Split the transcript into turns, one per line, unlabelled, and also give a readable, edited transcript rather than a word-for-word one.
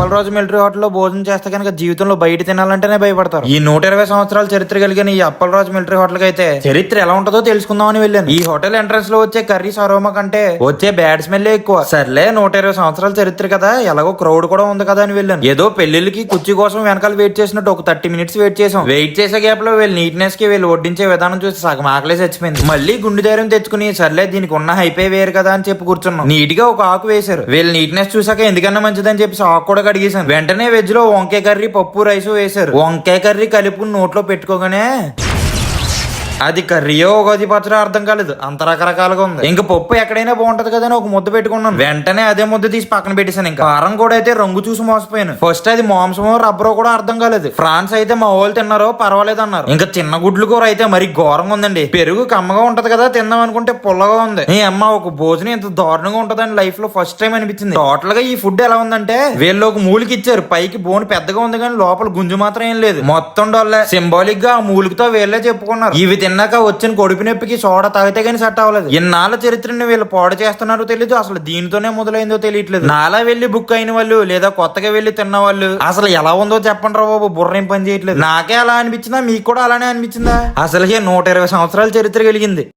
Appalaraju military హోటల్లో భోజనం చేస్తే కనుక జీవితంలో బయట తినాలంటేనే భయపడతారు. ఈ 120 సంవత్సరాల చరిత్ర కలిగిన ఈ అప్పలరాజు మిలిటరీ హోటల్ కి అయితే చరిత్ర ఎలా ఉంటుందో తెలుసుకుందామని వెళ్ళాను. ఈ హోటల్ ఎంట్రన్స్ లో వచ్చే కర్రీస్ అరోమా కంటే వచ్చే బ్యాడ్ స్మెల్ ఎక్కువ. సర్లే 120 సంవత్సరాల చరిత్ర కదా, ఎలాగో క్రౌడ్ కూడా ఉంది కదా అని వెళ్ళాను. ఏదో పెళ్లిళ్ళకి కుర్చీ కోసం వెనకాల వెయిట్ చేసినట్టు ఒక 30 మినిట్స్ వెయిట్ చేసాం. వెయిట్ చేసే గ్యాప్ లో వీళ్ళు నీట్నెస్ కి వీళ్ళు వడ్డించే విధానం చూసి సగం ఆకలేసి చచ్చిపోయింది. మళ్ళీ గుండె ధైర్యం తెచ్చుకుని సర్లే దీనికి ఉన్న హైపే వేరు కదా అని చెప్పి కూర్చున్నాం. నీట్ గా ఒక ఆకు వేశారు. వీళ్ళు నీట్నెస్ చూసాక ఎందుకన్నా మంచిదని చెప్పి ఆకు కూడా కడిగేశాను. వెంటనే వెజ్ లో వంకాయ కర్రీ, పప్పు, రైస్ వేశారు. వంకాయ కర్రీ కలుపుకుని నోట్లో పెట్టుకోగానే అది కర్రీయో ఒకది పచ్చడి అర్థం కాలేదు, అంత రకరకాలుగా ఉంది. ఇంకా పప్పు ఎక్కడైనా బాగుంటది కదా అని ఒక ముద్ద పెట్టుకున్నాను. వెంటనే అదే ముద్ద తీసి పక్కన పెట్టేశాను. ఇంకా కారం కూడా అయితే రంగు చూసి మోసపోయాను. ఫస్ట్ అది మాంసమో రబ్బరో కూడా అర్థం కాలేదు. ఫ్రాన్స్ అయితే మా వాళ్ళు తిన్నారో పర్వాలేదు అన్నారు. ఇంకా చిన్న గుడ్లు కూర అయితే మరి ఘోరంగా ఉందండి. పెరుగు కమ్మగా ఉంటది కదా తిందాం అనుకుంటే పుల్లగా ఉంది. నీ అమ్మ ఒక భోజనం ఇంత దారుణంగా ఉంటదని లైఫ్ లో ఫస్ట్ టైం అనిపించింది. టోటల్ గా ఈ ఫుడ్ ఎలా ఉందంటే వీళ్ళు ఒక మూలికి ఇచ్చారు. పైకి బోన్ పెద్దగా ఉంది కానీ లోపల గుంజు మాత్రం ఏం లేదు. మొత్తం డొల్లే. సింబాలిక్ గా ఆ మూలికతో వీళ్ళే చెప్పుకున్నారు. ఇవి తిన్నాక వచ్చిన కొడుపు నొప్పికి సోడా తాగితే గానీ సెట్ అవ్వలేదు. ఇన్నాళ్ళ చరిత్రని వీళ్ళు పాడు చేస్తున్నారో తెలీదు, అసలు దీనితోనే మొదలైందో తెలియట్లేదు. నాలా వెళ్లి బుక్ అయిన వాళ్ళు లేదా కొత్తగా వెళ్లి తిన్న వాళ్ళు అసలు ఎలా ఉందో చెప్పండి రా బాబు, బుర్రేం పని చేయట్లేదు. నాకే అలా అనిపించిందా, మీకు కూడా అలానే అనిపించిందా? అసలు 120 సంవత్సరాల చరిత్ర కలిగింది.